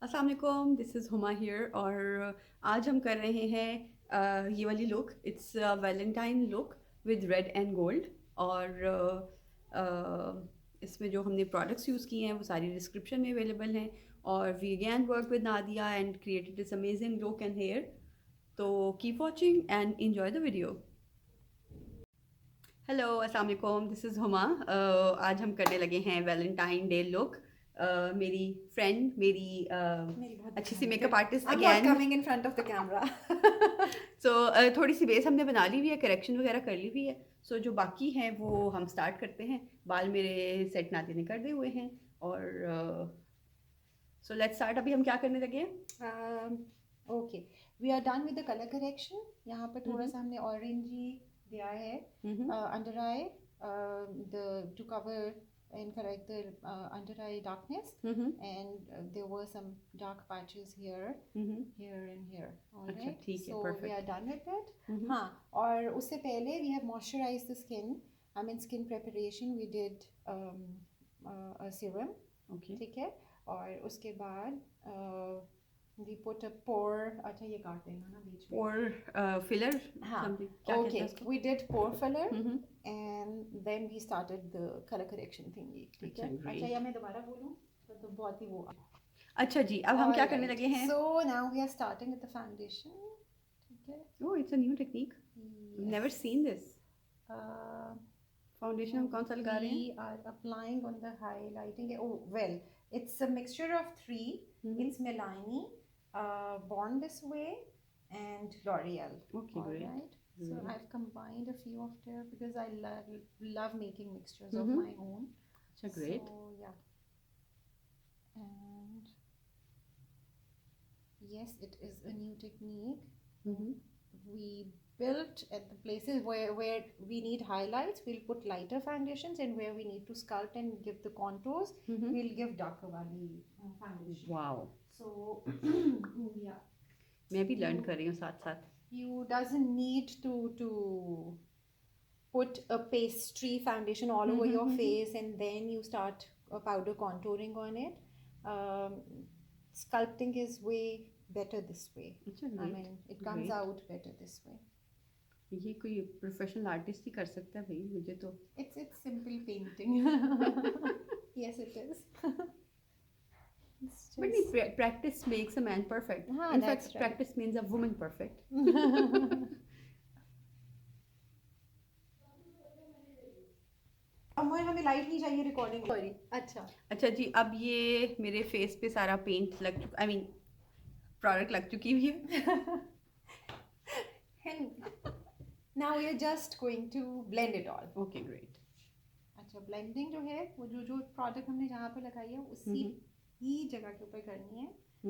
अस्सलाम वालेकुम, this is Huma here और आज हम कर रहे हैं ये वाली look. It's Valentine look with red and gold. और इसमें जो हमने प्रोडक्ट्स यूज़ किए हैं वो सारी डिस्क्रिप्शन में अवेलेबल हैं। और we again work with Nadia and created this amazing look and hair. तो keep watching and enjoy the video. Hello, अस्सलाम वालेकुम, दिस इज़ हुमा। आज हम करने लगे हैं वैलेंटाइन डे लुक। मेरी फ्रेंड, मेरी मेरी बहुत अच्छी सी बड़ी makeup artist I'm not again. coming in front of the camera. सो थोड़ी सी बेस हमने बना ली हुई है, करेक्शन वगैरह कर ली हुई है। सो जो बाकी हैं वो हम स्टार्ट करते हैं। बाल मेरे सेट नाती ने कर दिए हुए हैं। और सो लेट्स स्टार्ट। अभी हम क्या करने लगे हैं? Okay, we are done with the color correction. यहाँ पर थोड़ा हम्म सा हमने orangey दिया है हम्म under eye, the to cover and correct the under eye darkness, hmm and there were some dark patches here, hmm here and here. All अच्छा, right, ठीक है, so we are perfect. done with it. हम्म हाँ, और उससे पहले we have moisturized the skin. I mean skin preparation. We did a serum. Okay. ठीक है, और उसके बाद वी पुट अ पोर, अच्छा ये काट देना ना बीच में। और फिलर हाँ, समथिंग क्या कहते ओके, हैं उसको? We did pour filler hmm and then we started the colour correction thingy. ठीक अच्छा, है, अच्छा या ग्रेट। मैं दोबारा बोलूँ तो बहुत ही वो। अच्छा जी, अब हम क्या करने ऑलराइट, लगे हैं? So now we are starting with the foundation. ठीक है, oh, it's a new technique, never yes, seen this. Foundation हम कौन सा लगा रहे हैं? we are applying on the highlighting. Oh well, it's a mixture of three. Hmm It's Milani, Born This Way, and L'Oreal. Okay, All great right. So great. I've combined a few of them because I love making mixtures of hmm my own. अच्छा, So great. yeah, and yes, it is a new technique. Hmm We built at the places where we need highlights, we'll put lighter foundations, and where we need to sculpt and give the contours, we'll give darker wali foundation. Wow, So yeah, मैं भी learn you कर रही हूँ साथ साथ। you doesn't need to put a pastry foundation all over your face and then you start powder contouring on it. um, Sculpting is way better this way. अच्छा, I great mean it comes great. out better this way. ये कोई professional artist ही कर सकता है भाई, मुझे तो। It's simple painting. Yes, it is. It's but just नहीं, practice makes a man perfect. हाँ, that's in fact right. Practice means a woman perfect. अब हमें लाइट नहीं चाहिए रिकॉर्डिंग, सॉरी। अच्छा, अच्छा जी, अब ये मेरे फेस पे सारा पेंट लग चुका, आई मीन प्रोडक्ट लग चुकी हुई है। and now we are just going to blend it all. Okay, great. अच्छा, ब्लेंडिंग जो है वो जो जो प्रोडक्ट हमने जहाँ पे लगाई है उसी ही जगह के ऊपर करनी है,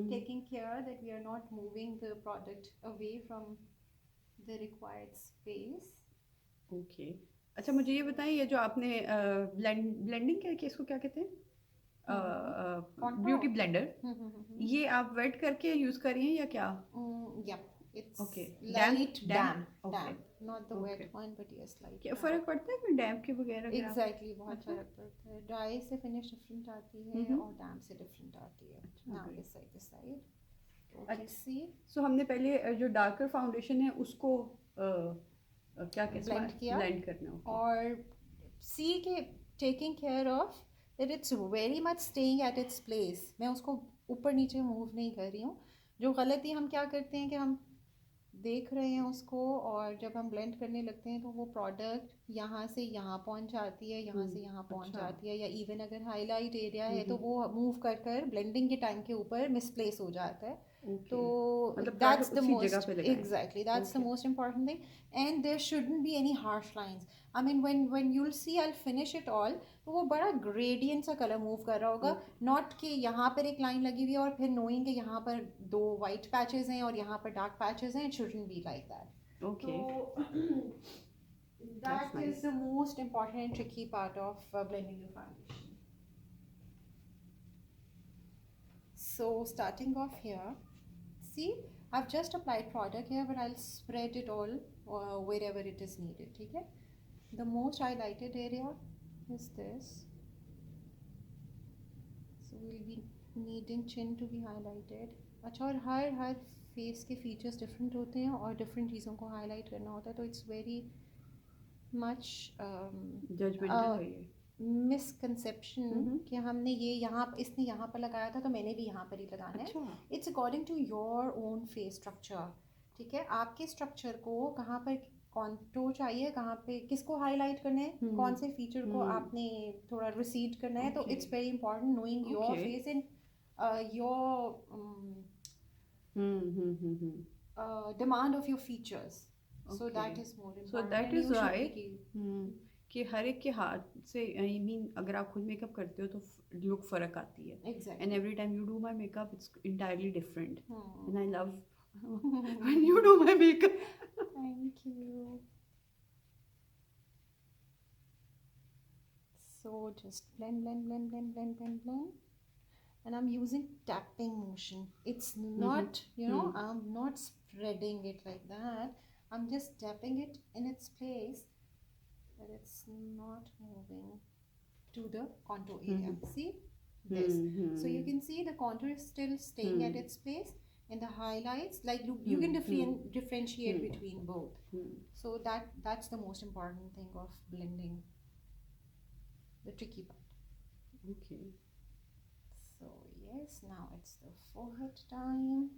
taking care that we are not moving the product away from the required space. Okay, अच्छा मुझे ये बताएं, ये जो आपने ब्लेंडिंग क्या, इसको क्या कहते हैं? ब्यूटी ब्लेंडर, ये आप वेट करके यूज कर रही हैं या क्या? Yeah, it's okay, light damp damp, okay damp, not the wet okay. one, but yes, light क्या damp. फर्क पड़ता है कोई डैम्प के वगैरह अगर आप? Exactly, बहुत अच्छा। फर्क पड़ता है, ड्राई से फिनिश डिफरेंट आती है और डैम्प से डिफरेंट आती है। अच्छा, now great। This side, okay, see so हमने पहले जो डार्कर फाउंडेशन है उसको क्या कहते ब्लेंड हैं, किया ब्लेंड करना है, ओके। और सी के taking care of that it's very much staying at its place. मैं उसको ऊपर नीचे मूव नहीं कर रही हूँ। जो गलती हम क्या करते हैं कि हम देख रहे हैं उसको और जब हम ब्लेंड करने लगते हैं तो वो प्रोडक्ट यहाँ से यहाँ पहुँच जाती है, यहाँ से यहाँ पहुँच अच्छा, जाती है, या इवन अगर हाईलाइट एरिया है तो हम्म वो मूव कर कर ब्लेंडिंग के टाइम के ऊपर मिसप्लेस हो जाता है। तो ओके, मतलब दैट्स प्रोडक्ट द उसी जगह मोस्ट, पे लगाएं। Exactly that's the okay, most important thing, and there shouldn't be any harsh lines. I mean when you'll see I'll finish it all, तो वो बड़ा ग्रेडियंट सा कलर मूव कर रहा होगा, नॉट कि यहाँ पर एक लाइन लगी हुई है और फिर नोइंग कि यहाँ पर दो वाइट पैचेस हैं और यहाँ पर डार्क पैचेस हैं। It shouldn't be like that. Okay, So that's that is nice. the most important and tricky part of blending your foundation. So starting off here, see, I've just applied product here, but I'll spread it all wherever it is needed. Okay? The most highlighted area is this. So we'll be needing chin to be highlighted. अच्छा, और हर face के features different होते हैं और different चीज़ों को highlight करना होता है, तो इट्स वेरी मच जजमेंटल है ये. मिसकंसेप्शन कि हमने ये यहाँ, इसने यहाँ पर लगाया था तो मैंने भी यहाँ पर ही लगाना है. अच्छा. It's according to your own face structure. ठीक है, आपके स्ट्रक्चर को कहाँ पर कॉन्टूर चाहिए, कहाँ पे किसको हाईलाइट करना है, कौन से फीचर को आपने थोड़ा रिसीड करना है. तो Okay. It's very important knowing your Okay. Face and your demand of your features. So Okay. That is more So important. that is why कि हर एक के हाथ से, आई मीन अगर आप खुद मेकअप करते हो तो लुक फ़र्क आती है. Exactly. And every time you do my makeup, it's entirely different. Hmm. And I love when you do my makeup. Thank you. So just blend, blend, blend, blend, blend, blend, blend. And I'm using tapping motion. It's not, you know, I'm not spreading it like that. I'm just tapping it in its place, but it's not moving to the contour area. See this? So you can see the contour is still staying at its place, and the highlights, like you can differentiate between both. So that's the most important thing of blending, the tricky part. Okay. So yes, now it's the forehead time.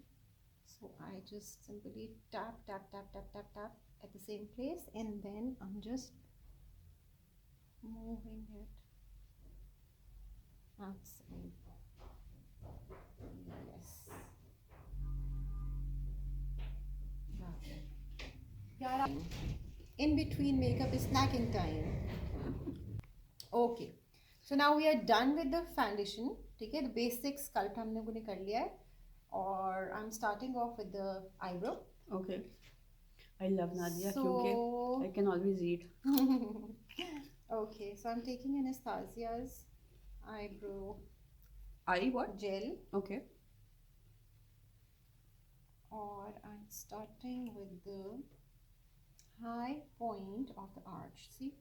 So I just simply tap, tap, tap, tap, tap, tap at the same place, and then I'm just moving it outside. Yes. In between makeup is snacking time. Okay. So now we are done with the foundation. ठीक है, the basic sculpt हम लोगों ने कर लिया है, और I'm starting off with the eyebrow. Okay. I love Nadia So क्योंकि I can always eat. okay, so I'm taking Anastasia's eyebrow Eye what? gel, Okay. or I'm starting with the high point of the arch. See,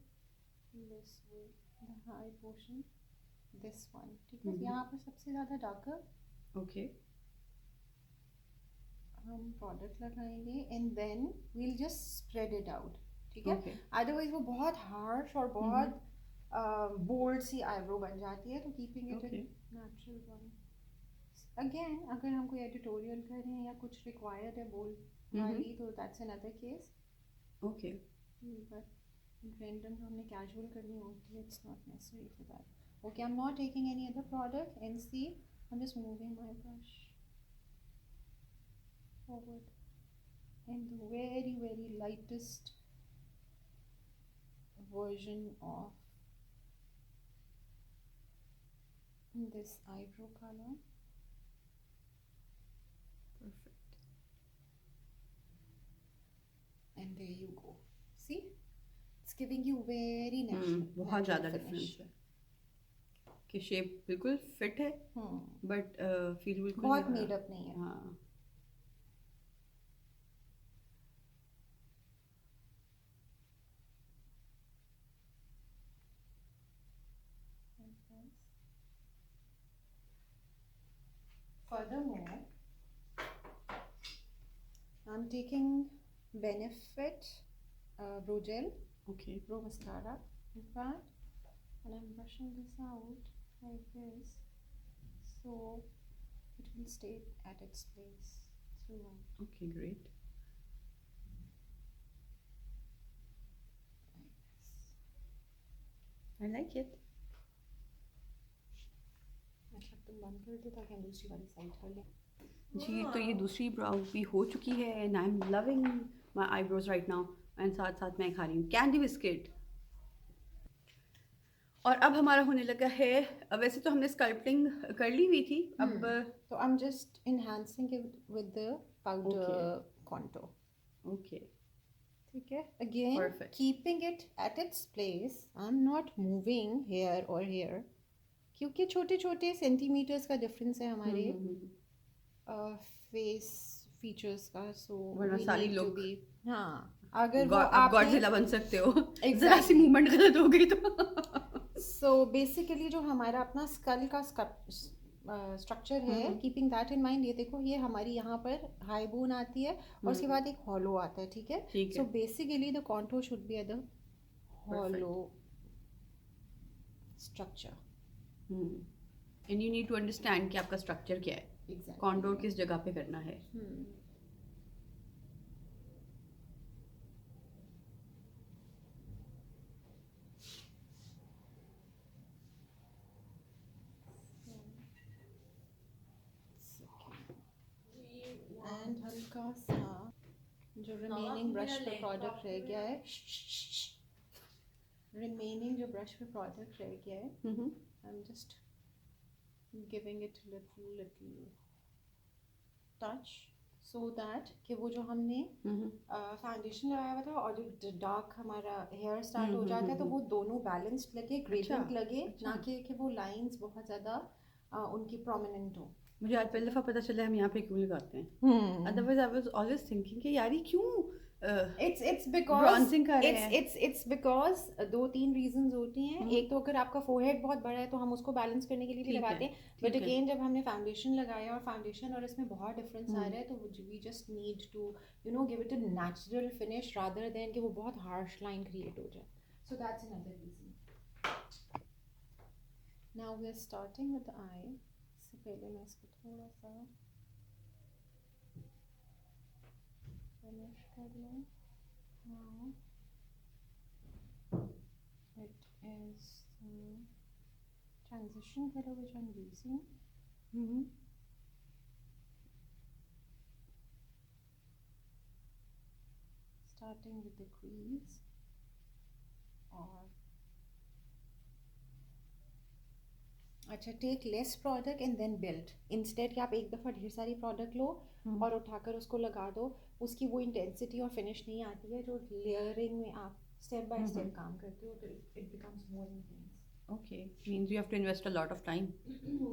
this way, the high portion, this one. ठीक है, यहाँ पर सबसे ज़्यादा darker Okay. हम product लगाएंगे, and then we'll just spread it out. ठीक है, Okay. अदरवाइज वो बहुत हार्श और बहुत बोल्ड सी आईब्रो बन जाती है. तो keeping it Okay. Natural one. Again, अगर हम कोई एडिटोरियल करें या कुछ रिक्वायर्ड है बोल्ड वाली, तो that's another case. Okay. But random जो हमने कैजुअल करनी होती है, it's not necessary for that. Okay, I am not taking any other product, and see I am just moving my brush forward in the very, very lightest version of this eyebrow color. Perfect. And there you go. See, it's giving you very natural. बहुत ज़्यादा natural finish. Difference है कि shape बिल्कुल fit है, but feel बिल्कुल बहुत नहीं हो मेड रहा. अप नहीं है. हाँ. Furthermore, I'm taking Benefit Brow Gel, Okay. Brow Mascara, in fact, and I'm brushing this out like this, so it will stay at its place throughout. Okay, great. I like it. अच्छा, तुम बंद कर दो ताकि हम दूसरी वाली side कर लें. जी, तो ये दूसरी ब्राउ भी हो चुकी है, and I am loving my eyebrows right now. And साथ साथ मैं खा रही हूँ कैंडी बिस्किट. और अब हमारा होने लगा है, वैसे तो हमने स्कल्पटिंग कर ली हुई थी, अब So I'm just enhancing it with the powder contour. Okay. ठीक है, again Perfect. keeping it at its place. I'm not moving here or here, क्योंकि छोटे छोटे सेंटीमीटर्स का डिफरेंस है हमारे फेस फीचर्स का. सो वरना सारी लोग हाँ, अगर वो आप गॉडजिला बन सकते हो. जरा सी मूवमेंट गलत हो गई तो. सो बेसिकली जो हमारा अपना स्कल का स्ट्रक्चर है, कीपिंग दैट इन माइंड, ये देखो ये हमारी यहाँ पर हाई बोन आती है और उसके बाद एक हॉलो आता है, ठीक है। ठीक सो है। Basically the contour should be at the Perfect. Hollow structure. And you need to understand कि आपका स्ट्रक्चर क्या है, एग्जैक्टली। कॉन्टोर किस जगह पे करना है। एंड हल्का सा जो रिमेनिंग ब्रश पे प्रोडक्ट रह गया है, रिमेनिंग जो ब्रश पे प्रोडक्ट रह गया है, आई am just giving it little touch so that कि वो जो हमने फाउंडेशन लगाया हुआ था और जो डार्क हमारा हेयर स्टार्ट हो जाता है तो वो दोनों बैलेंस्ड लगे, ग्रेडियंट लगे, ना कि वो लाइंस बहुत ज़्यादा उनकी प्रोमिनेंट हो। मुझे आज पहली दफ़ा पता चला हम यहाँ पे क्यों लगाते हैं। Otherwise I was always thinking कि यार ये क्यों it's because ब्रॉन्जिंग कर रहे हैं। it's because दो तीन रीजंस होती हैं। एक तो अगर आपका फोरहेड बहुत बड़ा है तो हम उसको बैलेंस करने के लिए भी लगाते हैं, बट अगेन जब हमने फाउंडेशन लगाया और फाउंडेशन और इसमें बहुत डिफरेंस आ रहा है तो we just need to give it a natural finish rather than कि वो बहुत हार्श लाइन क्रिएट हो जाए। So that's another reason. Now we are starting with the eye. इससे पहले मैं इसको थोड़ा सा फिनिश कर लूँ। Now it is the transition color which I'm using. Starting with the crease or अच्छा, take less product and then build, instead कि आप एक दफ़ा ढेर सारी प्रोडक्ट लो और उठाकर उसको लगा दो, उसकी वो इंटेंसिटी और फिनिश नहीं आती है जो लेयरिंग में आप स्टेप बाय स्टेप काम करते हो, तो it becomes more intense. Okay, means you have to invest a lot of time.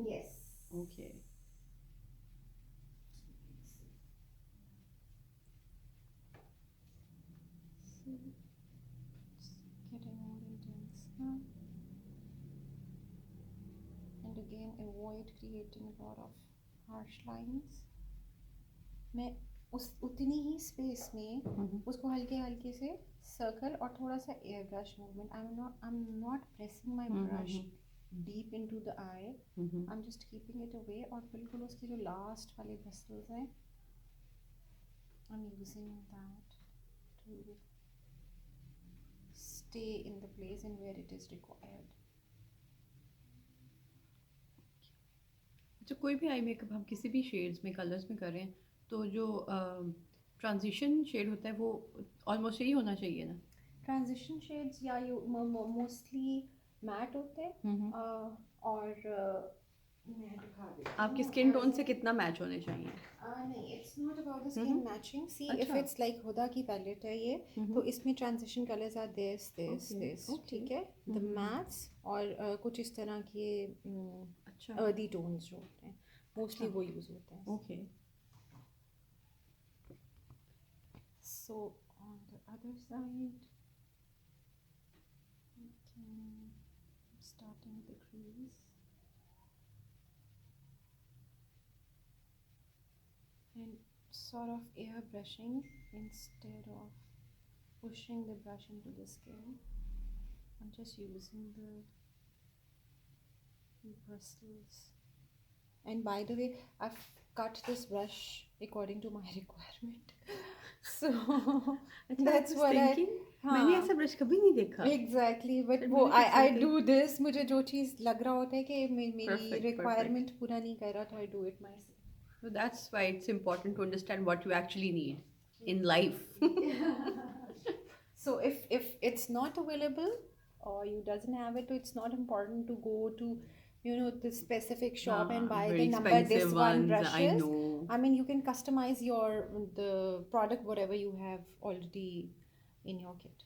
Yes. Okay, getting more intense now. And again avoid creating a lot of harsh lines. मैं उतनी ही space में उसको हल्के हल्के से सर्कल और थोड़ा सा air brush movement, I am not pressing my brush deep into the eye, I am just keeping it away और बिल्कुल उसके जो लास्ट वाले ब्रस्टल्स हैं I am using that to stay in the place in where it is required. अच्छा, कोई भी eye makeup हम किसी भी शेड्स में, कलर्स में करें तो जो ट्रांजिशन शेड होता है वो ऑलमोस्ट यही होना चाहिए ना? ट्रांजिशन शेड्स या मोस्टली मैट होते हैं और मैं दिखा देती हूँ आपकी स्किन टोन से कितना मैच होने चाहिए? नहीं, it's not about the skin matching. See if it's like Huda की पैलेट है ये, तो इसमें ट्रांजिशन कलर्स आर दिस ठीक है, द मैट्स और कुछ इस तरह के अर्दी टोन्स जो होते हैं मोस्टली वो यूज होते हैं। Okay, so on the other side starting with the crease and sort of air brushing instead of pushing the brush into the skin. I'm just using the bristles, and by the way I've cut this brush according to my requirement, so that's what मैंने ऐसा brush कभी नहीं देखा। Exactly, but वो I do this, मुझे जो चीज़ लग रहा होता है कि मेरी रिक्वायरमेंट पूरा नहीं कर रहा तो I do it my self. So that's why it's important to understand what you actually need in life. So if it's not available or you doesn't have it, so it's not important to go to the specific shop and buy the number this one brushes. I mean you can customize the product whatever you have already in your kit.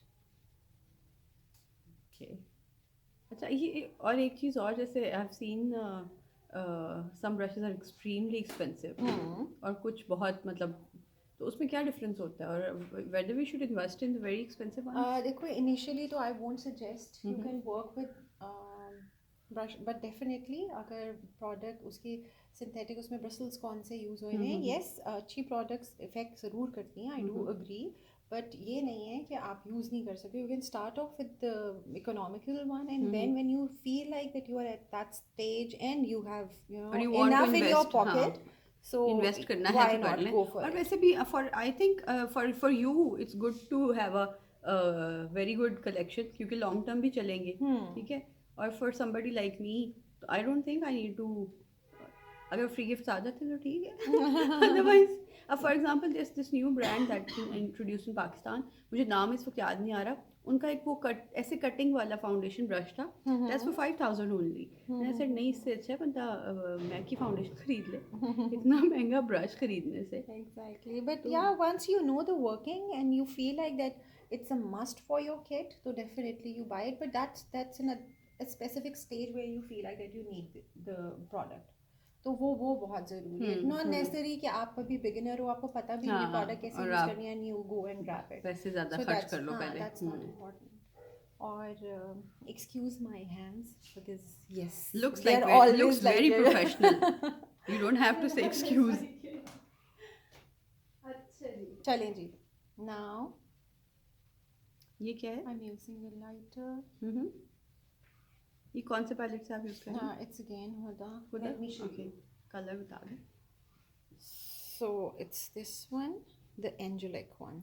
Okay. अच्छा, ये और एक चीज़ और, जैसे I have seen some brushes are extremely expensive और कुछ बहुत मतलब, तो उसमें क्या डिफरेंस होता है और whether we should invest in the very expensive ones? देखो इनिशियली तो I won't suggest, you can work with brush but definitely अगर प्रोडक्ट उसकी सिंथेटिक उसमें ब्रसल्स कौन से यूज़ हुए हैं, हम्म येस अच्छी प्रोडक्ट्स इफेक्ट ज़रूर करती हैं, I do hmm agree, but ये नहीं है कि आप यूज़ नहीं कर सकते. You can start off with the economical one and hmm then when you feel like that you are at that stage and you have और you want to enough in your invest, हाँ, pocket, so invest करना है why तो कर not लें. go for और it. वैसे भी for I think for you it's good to have a very good collection, क्योंकि लॉन्ग टर्म भी चलेंगे. ठीक है. और for somebody like me, I don't think I need to, अगर फ्री गिफ्ट आ जाते हैं तो ठीक है. Otherwise for example this new brand that introduce in Pakistan, मुझे नाम इस वक्त याद नहीं आ रहा, उनका एक वो कट ऐसे कटिंग वाला फाउंडेशन ब्रश था, दैट्स फॉर 5000 ओनली. मैंने सेड नहीं, इससे अच्छा है बंदा मैक की फाउंडेशन खरीद ले, इतना महंगा ब्रश खरीदने से. Exactly. But तो yeah, once you know the working and you feel like that it's a must for your kit, so definitely you buy it. But that's in a specific stage where you feel like that you need the product. तो वो बहुत ज़रूरी है. Not necessary कि आप अभी beginner हो, आपको पता भी नहीं है हाँ, product कैसे और use आप करनी है and you go and grab it. पैसे ज़्यादा So खर्च कर लो पहले. that's not important. और excuse my hands because yes, Looks they like are always looks like very it. professional. You don't have to say excuse. अच्छा जी. चलें जी. Now ये क्या है? I'm using a lighter. ये कौन से पैलेट से आप यूज कर रहे हैं? It's again Huda. खुद Let me show okay, you. Colour बता दें. So it's this one, the angelic one,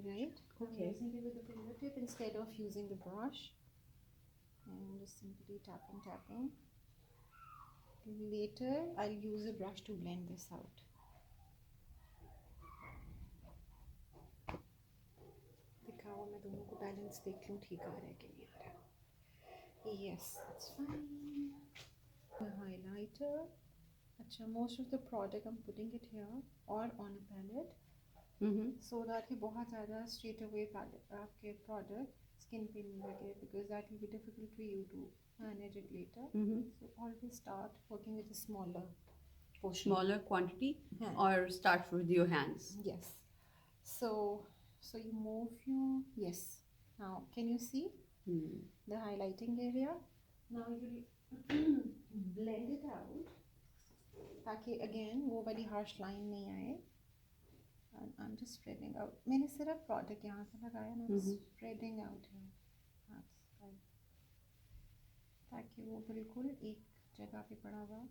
right? Okay. I'm using it with a fingertip instead of using the brush, and just simply tapping. Later, I'll use a brush to blend this out. दिखाओ, मैं दोनों को balance देख लूँ ठीक आ रहा है कि नहीं आ रहा. Yes, that's fine. The highlighter. अच्छा, most of the product I'm putting it here or on a palette, so that कि बहुत ज़्यादा straight away आपके product skin पे नहीं लगे, because that will be difficult for you to manage it later. So always start working with a smaller portion. Smaller quantity हाँ. or start with your hands. Yes. So you move your, yes. Now can you see the highlighting area? Now you blend it out ताकि again वो वाली harsh line नहीं आए. And I'm just spreading out. मैंने सिर्फ product यहाँ से लगाया ना, spreading out here. That's right. ताकि वो बिल्कुल एक जगह पे पड़ा हुआ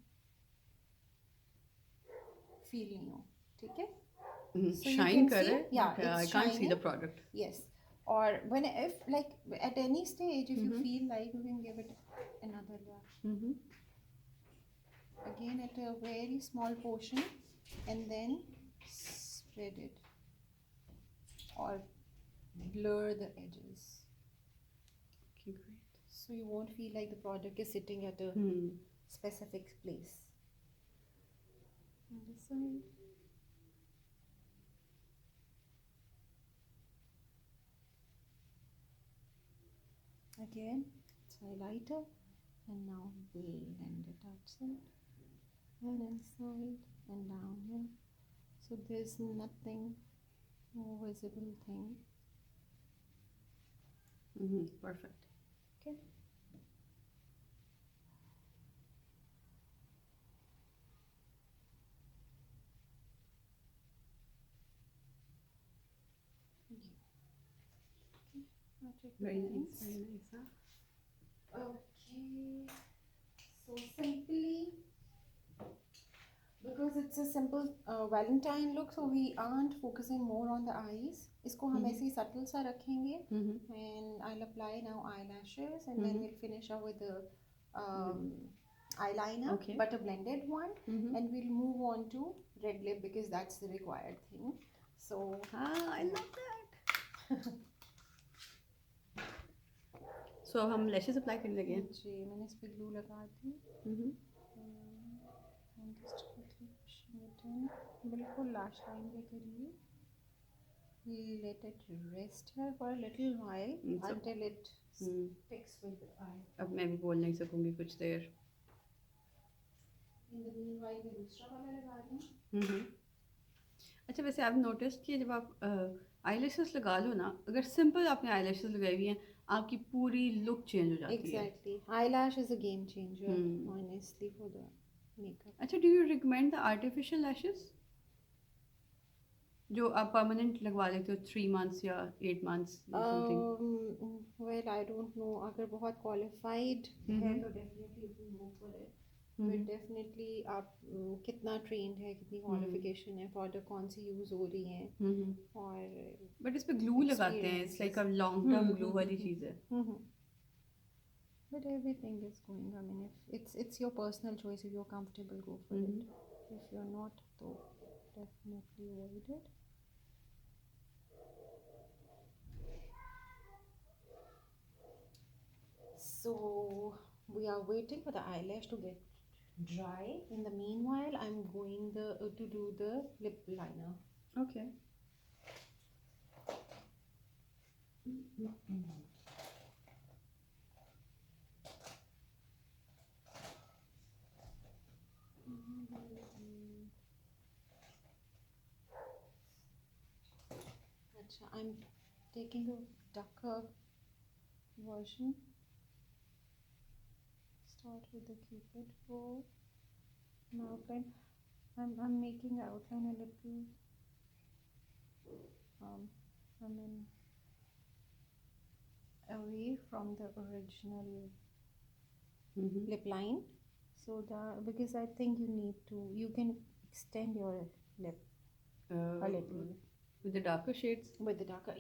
feel नहीं हो. ठीक है? So you Shine can कर see, रहा है. yeah, Okay, I it's can't see shining. the product. Yes. Or when if like at any stage if you feel like you can give it another layer. Again at a very small portion and then spread it or blur the edges. Okay, great. So you won't feel like the product is sitting at a specific place. On this side. Again, it's highlighter and now blend it outside and inside and down here. So there's nothing, no visible thing. Perfect. Okay. Very nice. Very nice. Huh? Okay. So simply, because it's a simple Valentine look, so we aren't focusing more on the eyes. इसको हम ऐसे ही subtle सा रखेंगे. And I'll apply now eyelashes and then we'll finish up with the eyeliner, Okay. but a blended one. And we'll move on to red lip because that's the required thing. So I love that. So अब हम lashes apply करने लगे हैं. जी, मैंने इस पे glue लगा दी. I'm just quickly pushing it in. बिल्कुल lash line के करीब. Let it rest here for a little while until it sticks with the eye. अब मैं भी बोल नहीं सकूँगी कुछ देर. In the meanwhile मैं दूसरा वाला लगा रही हूँ. अच्छा, वैसे आप नोटिस किए जब आप आई लैशेस लगा लो ना, अगर सिंपल आपने आई लैशेस लगाई हुई हैं आपकी पूरी लुक चेंज हो जाती है। Exactly. Eyelash is a game changer, hmm. honestly, for the makeup. अच्छा, do you recommend the artificial lashes जो आप परमानेंट लगवा लेते हो 3 months या 8 months something? Well, I don't know. अगर बहुत qualified है तो definitely you can go for it. But definitely आप कितना trained है, कितनी qualification है, product कौन सी use हो रही है और बट इस पे ग्लू लगाते हैं, it's like a long term glue वाली चीज़ है। But everything is going. I mean, if it's your personal choice. If you're comfortable, go for it. If you're not, तो definitely avoid it. So we are waiting for the eyelash to get dry. In the meanwhile, I'm going to do the lip liner. Okay. Acha, I'm taking a darker version. Start with the cupid bow. An outline. I'm making the outline a little. I mean, away from the original lip line. So because I think you can extend your lip a little With the darker shades? with the darker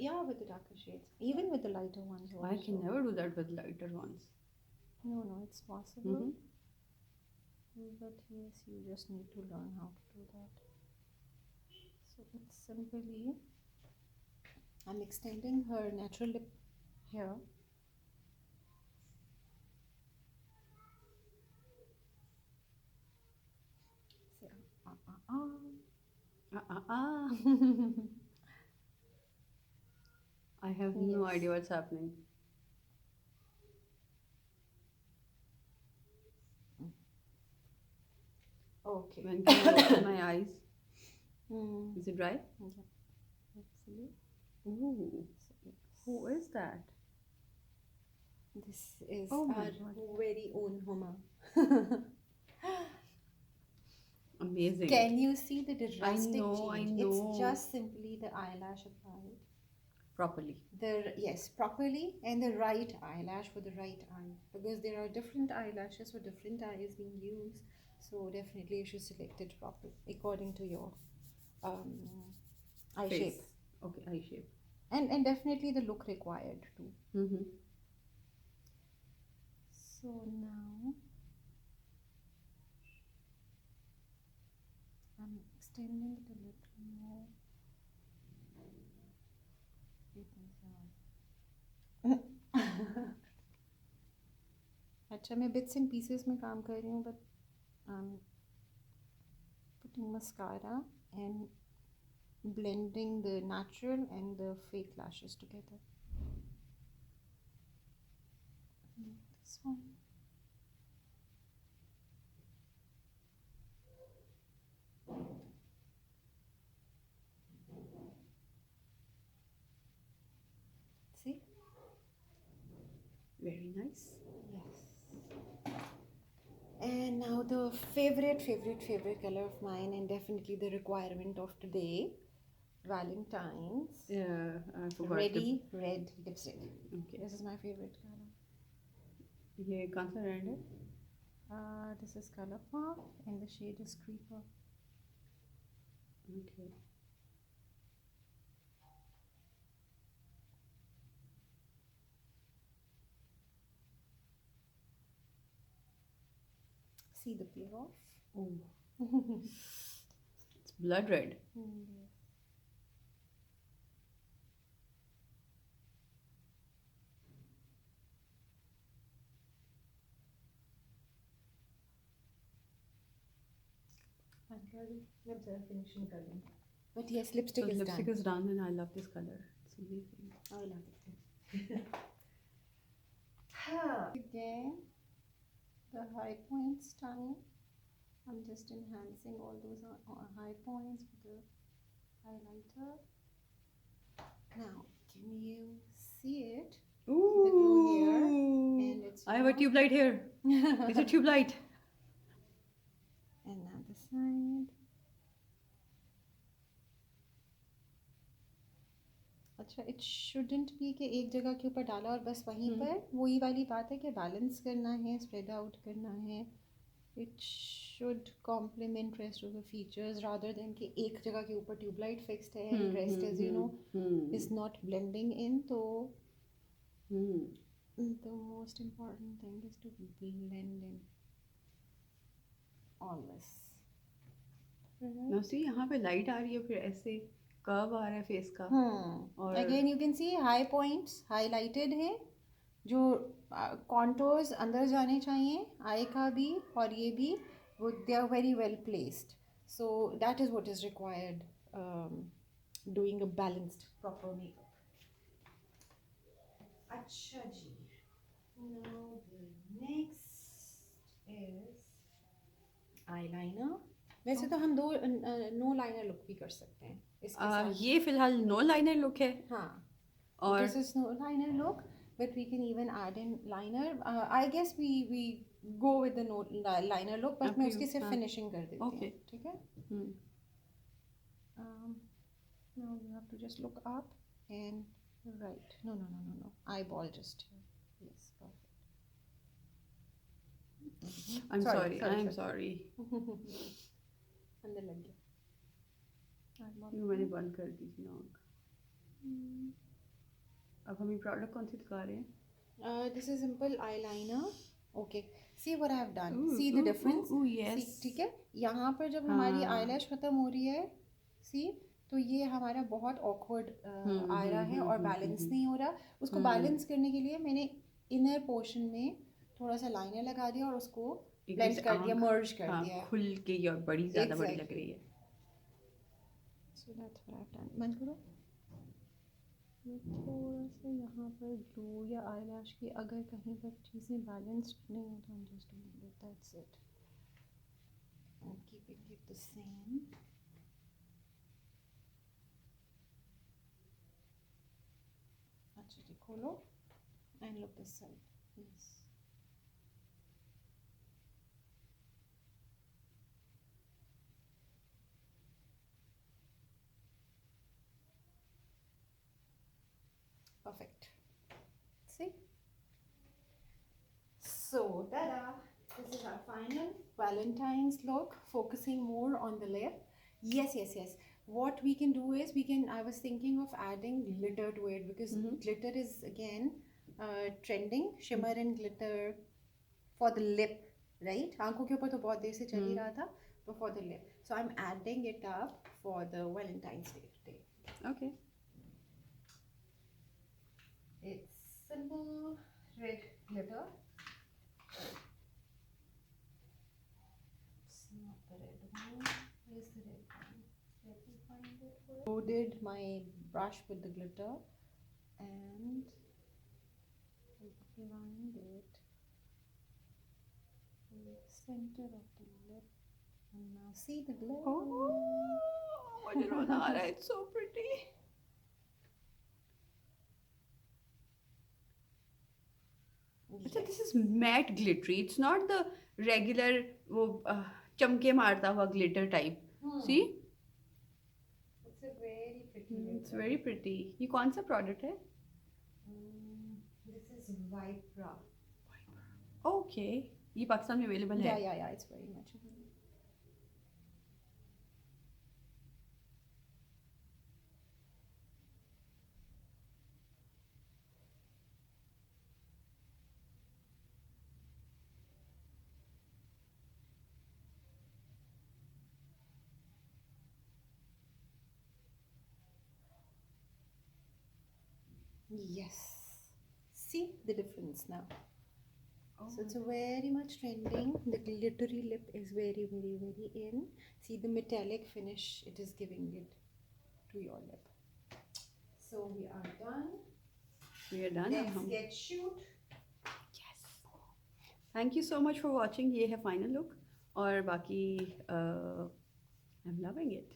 shades, even with the lighter ones also. I can never do that with lighter ones. No, it's possible. But yes, you just need to learn how to do that. So it's simply, I'm extending her natural lip here. I have no idea what's happening. Okay. When can I open my eyes? Is it dry? Yeah. Hopefully. Ooh. So, Who is that? this is Oh my our God. very own Homa. Amazing. Can you see the drastic know, I change? know. It's just simply the eyelash applied. Properly. Yes, properly, and the right eyelash for the right eye, because there are different eyelashes for different eyes being used. So definitely you should select it properly according to your eye Face. shape, Okay, eye shape. and definitely the look required too. So now I'm extending it a little more. अच्छा, मैं bits and pieces में काम कर रही हूँ, but putting mascara and blending the natural and the fake lashes together. This one. See? Very nice. Yes. And now the favorite color of mine, and definitely the requirement of today, Valentine's. Yeah, I forgot. Ready red lipstick. Okay. This is my favorite color. ये कौन सा red है? This is Color Pop and the shade is Creeper. Okay. See the peel off? Oh. It's blood red. Yes. finishing color. But yes, lipstick So is lipstick done. is done, and I love this color. It's amazing. I love it. Again, the high points time. I'm just enhancing all those high points with the highlighter. Now, can you see it? the glue here, Ooh. and it's I have a tube light here. It's a tube light. and now the side. अच्छा, it shouldn't be कि एक जगह के ऊपर डाला और बस वहीं पर वही वाली बात है कि बैलेंस करना है, स्प्रेड आउट करना है. It should complement rest of the features rather than कि एक जगह के ऊपर ट्यूबलाइट फिक्स्ड है and rest as you know is not blending in. तो the most important thing is to blend in all this. Now see, यहाँ पे light आ रही है, फिर ऐसे कर्व आ रहा है फेस का. और Again you can see high points highlighted हैं, जो contours अंदर जाने चाहिए, आई का भी और ये भी, वो they are very well placed. So that is what is required doing a balanced proper makeup. अच्छा जी. Now the next is eyeliner. वैसे तो हम दो नो लाइनर लुक भी कर सकते हैं इसके साथ. ये फिलहाल नो लाइनर लुक है. हाँ, और this is no liner look, but we can even add in liner. I guess we go with the no liner look, but मैं उसकी सिर्फ finishing कर देती हूँ. ठीक है? Now you have to just look up and right. No. Eyeball just here. Yes, perfect. I'm sorry. अंदर लग गया. मैंने बंद कर दी थी आँख. अब हमें प्रोडक्ट कौन सी दिखा रहे हैं? This is simple eyeliner. Okay. See what I have done. See the difference. Yes. ठीक है. यहाँ पर जब हमारी eyelash खत्म हो रही है, see, तो ये हमारा बहुत awkward आ रहा है और बैलेंस नहीं हो रहा. उसको बैलेंस करने के लिए मैंने इनर पोर्शन में थोड़ा सा लाइनर लगा दिया और उसको ब्लेंड कर दिया, मर्ज कर दिया. खुल के और बड़ी ज़्यादा बड़ी लग रही है. So that's what I've done. बंद करो. थोड़ा सा यहाँ पर ग्लो या आईलैश की अगर कहीं पर चीज़ें बैलेंस्ड नहीं है तो I'm just doing it. That's it. I'm keeping it the same. अच्छा जी, खोलो and look this side. Yes. Perfect. See? So, ta-da! This is our final Valentine's look, focusing more on the lip. Yes. What we can do is I was thinking of adding glitter to it because glitter is again trending. Shimmer and glitter for the lip, right? आंखों के ऊपर तो बहुत देर से चल ही रहा था, but for the lip. So I'm adding it up for the Valentine's Day. Okay. It's simple red glitter. It's not the red one. Where's the red one? Let me find it first. Loaded my brush with the glitter and applying it in the center of the lip. And now see the glow. Oh, मुझे रोना आ रहा है. It's so pretty. अच्छा, this is matte glittery. It's not the regular वो चमके मारता हुआ glitter type. See? It's a very pretty. It's very pretty. ये कौन सा product है? This is Vipra. Okay. ये पाकिस्तान में available है. Yeah. It's very much available. Yes. See the difference now. Oh. So it's very much trending. The glittery lip is very in. See the metallic finish it is giving it to your lip. So we are done. Let's get shoot. Yes. Thank you so much for watching. ये है final look और बाकी I'm loving it.